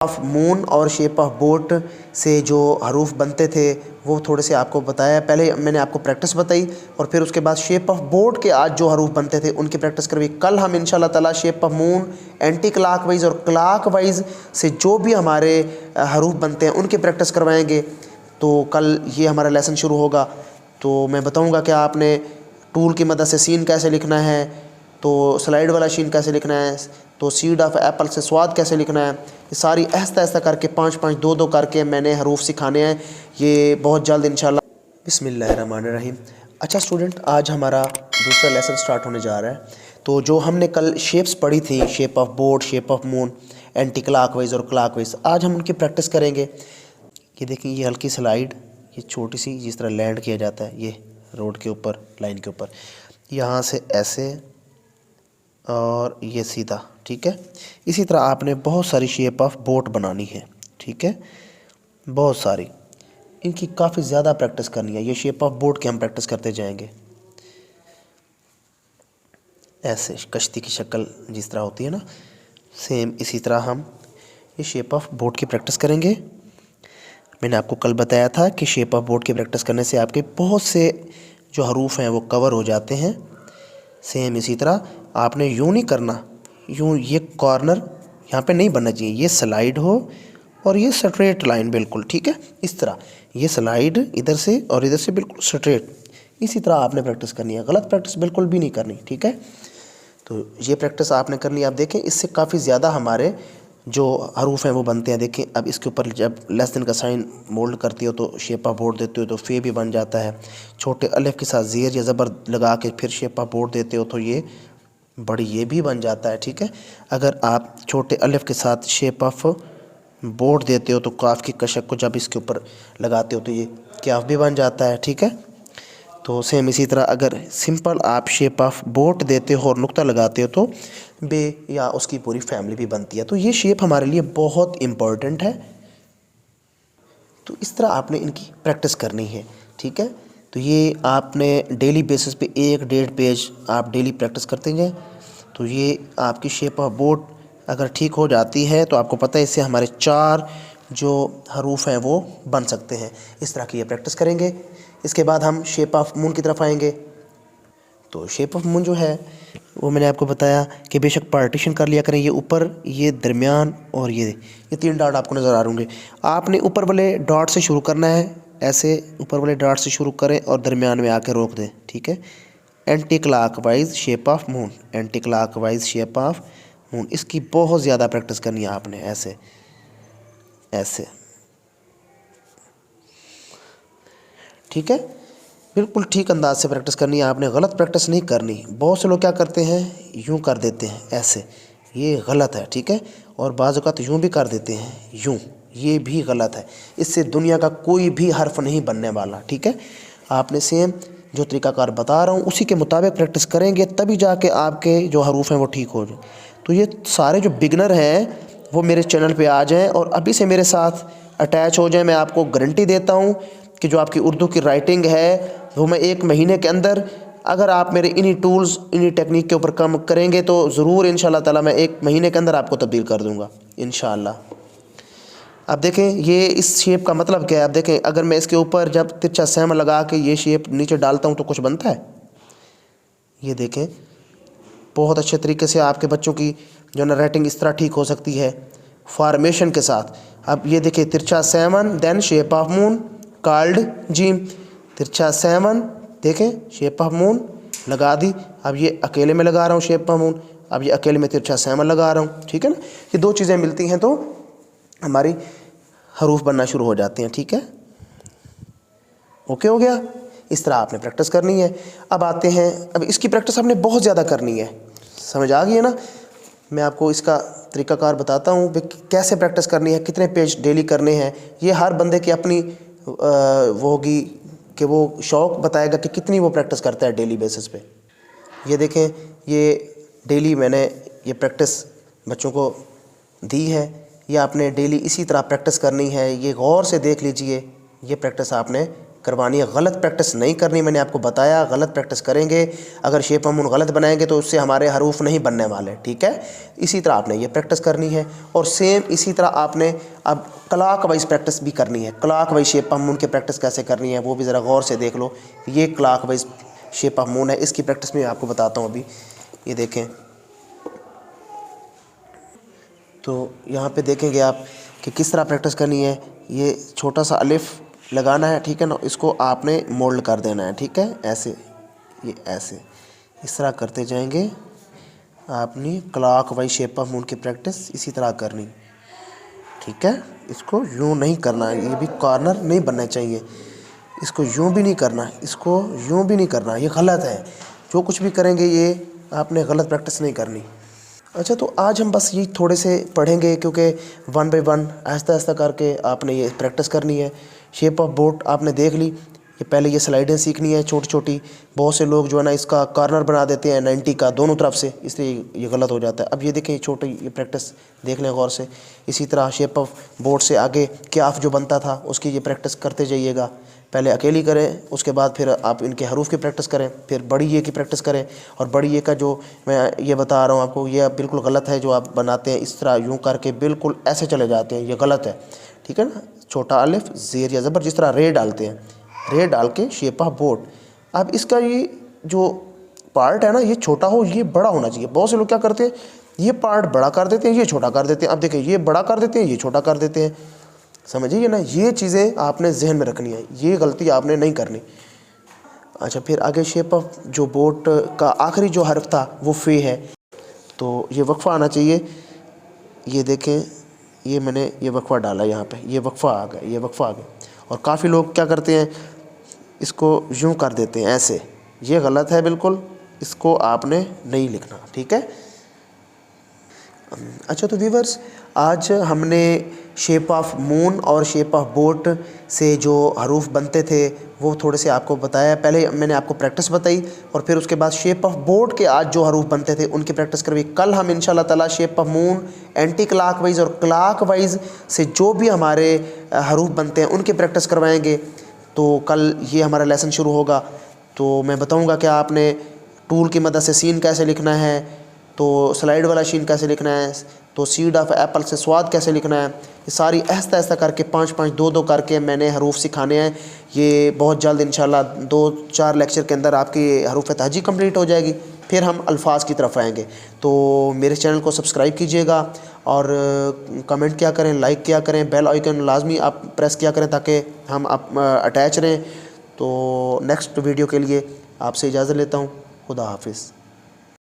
Of moon और shape of boat से जो हरूफ बनते थे वो थोड़े से आपको बताया। पहले मैंने आपको प्रैक्टिस बताई और फिर उसके बाद शेप ऑफ बोट के आज जो हरूफ बनते थे उनकी प्रैक्टिस करवाई। कल हम इंशाल्लाह ताला shape of moon, anti clock wise और क्लॉक वाइज से जो भी हमारे हरूफ बनते हैं उनकी प्रैक्टिस करवाएंगे। तो कल ये हमारा लेसन शुरू होगा। तो मैं बताऊँगा कि आपने टूल की मदद से सीन कैसे लिखना है, तो स्लाइड वाला शीन कैसे लिखना है, तो सीड ऑफ एप्पल से स्वाद कैसे लिखना है। ये सारी आहिस्ता आहिस्ता करके 5-5, 2-2 करके मैंने हरूफ सिखाने हैं। ये बहुत जल्द इंशाल्लाह। बिस्मिल्लाहिर्रहमानिर्रहीम। अच्छा स्टूडेंट, आज हमारा दूसरा लेसन स्टार्ट होने जा रहा है। तो जो हमने कल शेप्स पढ़ी थी, shape of boat, shape of moon, anti clockwise और क्लॉकवाइज, आज हम उनकी प्रैक्टिस करेंगे। ये देखिए, ये हल्की स्लाइड, ये छोटी सी जिस तरह लैंड किया जाता है, ये रोड के ऊपर, लाइन के ऊपर, यहाँ से ऐसे और ये सीधा, ठीक है। इसी तरह आपने बहुत सारी शेप ऑफ बोट बनानी है, ठीक है, बहुत सारी। इनकी काफ़ी ज़्यादा प्रैक्टिस करनी है। ये शेप ऑफ बोट की हम प्रैक्टिस करते जाएंगे। ऐसे कश्ती की शक्ल जिस तरह होती है ना, सेम इसी तरह हम ये शेप ऑफ बोट की प्रैक्टिस करेंगे। मैंने आपको कल बताया था कि शेप ऑफ बोट की प्रैक्टिस करने से आपके बहुत से जो हरूफ हैं वो कवर हो जाते हैं। सेम इसी तरह आपने यूँ नहीं करना, यूँ ये कॉर्नर यहाँ पे नहीं बनना चाहिए, ये स्लाइड हो और ये स्ट्रेट लाइन बिल्कुल, ठीक है। इस तरह ये स्लाइड इधर से और इधर से बिल्कुल स्ट्रेट, इसी तरह आपने प्रैक्टिस करनी है। गलत प्रैक्टिस बिल्कुल भी नहीं करनी, ठीक है। तो ये प्रैक्टिस आपने करनी है। आप देखें, इससे काफ़ी ज़्यादा हमारे जो हरूफ हैं वो बनते हैं। देखें, अब इसके ऊपर जब लेस देन का साइन मोल्ड करती हो तो शेप ऑफ बोर्ड देते हो तो फे भी बन जाता है। छोटे अलिफ के साथ ज़ेर या ज़बर लगा के फिर शेप ऑफ बोर्ड देते हो तो ये बड़ी ये भी बन जाता है, ठीक है। अगर आप छोटे अलिफ के साथ शेप ऑफ बोर्ड देते हो तो काफ की कशक को जब इसके ऊपर लगाते हो तो ये क्याफ भी बन जाता है, ठीक है। तो सेम इसी तरह अगर सिंपल आप शेप ऑफ बोट देते हो और नुक्ता लगाते हो तो बे या उसकी पूरी फैमिली भी बनती है। तो ये शेप हमारे लिए बहुत इम्पोर्टेंट है। तो इस तरह आपने इनकी प्रैक्टिस करनी है, ठीक है। तो ये आपने डेली बेसिस पे 1-1.5 पेज आप डेली प्रैक्टिस करते जाएं। तो ये आपकी शेप ऑफ बोट अगर ठीक हो जाती है तो आपको पता है इससे हमारे 4 जो हरूफ हैं वो बन सकते हैं। इस तरह की ये प्रैक्टिस करेंगे। इसके बाद हम शेप ऑफ मून की तरफ आएंगे। तो शेप ऑफ मून जो है वो मैंने आपको बताया कि बेशक पार्टीशन कर लिया करें। ये ऊपर, ये दरमियान और ये 3 डॉट आपको नज़र आ रहे। आपने ऊपर वाले डॉट से शुरू करना है, ऐसे ऊपर वाले डॉट से शुरू करें और दरमियान में आके रोक दें, ठीक है। Anti clockwise shape of moon, anti clockwise shape of moon, इसकी बहुत ज़्यादा प्रैक्टिस करनी है आपने। ऐसे ऐसे, ठीक है, बिल्कुल ठीक अंदाज से प्रैक्टिस करनी है आपने। गलत प्रैक्टिस नहीं करनी। बहुत से लोग क्या करते हैं, यूँ कर देते हैं ऐसे, ये गलत है, ठीक है। और बाज़ औक़ात यूँ भी कर देते हैं यूँ, ये भी गलत है। इससे दुनिया का कोई भी हर्फ नहीं बनने वाला, ठीक है। आपने सेम जो तरीक़ाकार बता रहा हूँ उसी के मुताबिक प्रैक्टिस करेंगे तभी जाके आपके जो हरूफ हैं वो ठीक हो जाए। तो ये सारे जो बिगनर हैं वो मेरे चैनल पे आ जाएं और अभी से मेरे साथ अटैच हो जाएं। मैं आपको गारंटी देता हूँ कि जो आपकी उर्दू की राइटिंग है वो मैं 1 महीने के अंदर, अगर आप मेरे इन्हीं टूल्स, इन्हीं टेक्निक के ऊपर काम करेंगे तो ज़रूर इंशाल्लाह ताला मैं 1 महीने के अंदर आपको तब्दील कर दूँगा इंशाल्लाह। अब देखें, ये इस शेप का मतलब क्या है। अब देखें, अगर मैं इसके ऊपर जब तिरछा सहमा लगा के ये शेप नीचे डालता हूँ तो कुछ बनता है। ये देखें, बहुत अच्छे तरीके से आपके बच्चों की जो ना राइटिंग इस तरह ठीक हो सकती है फॉर्मेशन के साथ। अब ये देखिए, तिरछा seven, then shape of moon called जीम, तिरछा सेवन, देखें शेप ऑफ मून लगा दी। अब ये अकेले में लगा रहा हूँ शेप ऑफ मून, अब ये अकेले में तिरछा सेवन लगा रहा हूँ, ठीक है ना। ये 2 चीज़ें मिलती हैं तो हमारी हरूफ बनना शुरू हो जाते हैं, ठीक है। ओके हो गया। इस तरह आपने प्रैक्टिस करनी है। अब आते हैं, अब इसकी प्रैक्टिस आपने बहुत ज़्यादा करनी है। समझ आ गई है ना। मैं आपको इसका तरीक़ाकार बताता हूँ कि कैसे प्रैक्टिस करनी है, कितने पेज डेली करने हैं। ये हर बंदे की अपनी वो होगी कि वो शौक़ बताएगा कि कितनी वो प्रैक्टिस करता है डेली बेसिस पे। ये देखें, ये डेली मैंने ये प्रैक्टिस बच्चों को दी है। ये आपने डेली इसी तरह प्रैक्टिस करनी है। ये गौर से देख लीजिए, ये प्रैक्टिस आपने करवानी है, गलत प्रैक्टिस नहीं करनी। मैंने आपको बताया गलत प्रैक्टिस करेंगे, अगर शेप ऑफ मून गलत बनाएंगे तो उससे हमारे हरूफ नहीं बनने वाले, ठीक है। इसी तरह आपने ये प्रैक्टिस करनी है और सेम इसी तरह आपने अब क्लॉक वाइज प्रैक्टिस भी करनी है। Clock wise shape of moon की प्रैक्टिस कैसे करनी है वो भी ज़रा गौर से देख लो। ये clock wise shape of moon है, इसकी प्रैक्टिस मैं आपको बताता हूँ अभी। ये देखें तो यहाँ पे देखेंगे आप कि किस तरह प्रैक्टिस करनी है। ये छोटा सा अलिफ लगाना है, ठीक है ना, इसको आपने मोल्ड कर देना है, ठीक है, ऐसे, ये ऐसे इस तरह करते जाएंगे। आपने clock wise shape of moon की प्रैक्टिस इसी तरह करनी, ठीक है। इसको यूँ नहीं करना है, ये भी कॉर्नर नहीं बनना चाहिए, इसको यूँ भी नहीं करना, इसको यूँ भी नहीं करना, ये गलत है। जो कुछ भी करेंगे ये आपने गलत प्रैक्टिस नहीं करनी। अच्छा, तो आज हम बस ये थोड़े से पढ़ेंगे क्योंकि 1 बाय 1 आहिस्ता आहिस्ता करके आपने ये प्रैक्टिस करनी है। शेप ऑफ बोट आपने देख ली, ये पहले ये स्लाइडें सीखनी है छोटी छोटी। बहुत से लोग जो है ना इसका कॉर्नर बना देते हैं 90 का दोनों तरफ से, इसलिए ये गलत हो जाता है। अब ये देखें, ये छोटी ये प्रैक्टिस देख लें गौर से। इसी तरह शेप ऑफ बोट से आगे क्याफ जो बनता था उसकी ये प्रैक्टिस करते जाइएगा। पहले अकेली करें, उसके बाद फिर आप इनके हरूफ की प्रैक्टिस करें, फिर बड़ी ये की प्रैक्टिस करें। और बड़ी ये का जो मैं ये बता रहा हूँ आपको, ये बिल्कुल गलत है जो आप बनाते हैं इस तरह यूँ करके बिल्कुल ऐसे चले जाते हैं, ये गलत है, ठीक है ना। छोटा अलिफ ज़ेर या ज़बर जिस तरह रे डालते हैं, रे डाल के शेप ऑफ बोट। अब इसका ये जो पार्ट है ना ये छोटा हो, ये बड़ा होना चाहिए। बहुत से लोग क्या करते हैं, ये पार्ट बड़ा कर देते हैं, ये छोटा कर देते हैं। अब देखिए, ये बड़ा कर देते हैं, ये छोटा कर देते हैं, समझिए ना। ये चीज़ें आपने जहन में रखनी है, ये गलती आपने नहीं करनी। अच्छा, फिर आगे शेप ऑफ जो बोट का आखिरी जो हर्फ था वो फे है, तो ये वक्फ़ा आना चाहिए। ये देखें, ये मैंने ये वक्फ़ा डाला यहाँ पे, ये वक्फ़ा आ गया, ये वक्फ़ा आ गया। और काफ़ी लोग क्या करते हैं, इसको यूँ कर देते हैं ऐसे, ये गलत है बिल्कुल, इसको आपने नहीं लिखना, ठीक है। अच्छा, तो व्यूअर्स आज हमने शेप ऑफ मून और शेप ऑफ बोट से जो हरूफ बनते थे वो थोड़े से आपको बताया। पहले मैंने आपको प्रैक्टिस बताई और फिर उसके बाद शेप ऑफ बोट के आज जो हरूफ बनते थे उनकी प्रैक्टिस करवाई। कल हम इंशाल्लाह ताला shape of moon, anti clock wise और क्लॉक वाइज से जो भी हमारे हरूफ बनते हैं उनकी प्रैक्टिस करवाएंगे। तो कल ये हमारा लेसन शुरू होगा। तो मैं बताऊँगा कि आपने टूल की मदद से सीन कैसे लिखना है, तो स्लाइड वाला शीन कैसे लिखना है, तो सीड ऑफ एप्पल से स्वाद कैसे लिखना है। ये सारी आहिस्ता आहिस्ता करके 5-5, 2-2 करके मैंने हरूफ सिखाने हैं। ये बहुत जल्द इंशाल्लाह 2-4 लेक्चर के अंदर आपकी हरूफ तहजी कंप्लीट हो जाएगी। फिर हम अल्फाज की तरफ आएंगे। तो मेरे चैनल को सब्सक्राइब कीजिएगा और कमेंट किया करें, लाइक किया करें, बेल आइकन लाजमी आप प्रेस किया करें ताकि हम आप अटैच रहें। तो नेक्स्ट वीडियो के लिए आपसे इजाज़त लेता हूँ। खुदा हाफिज़।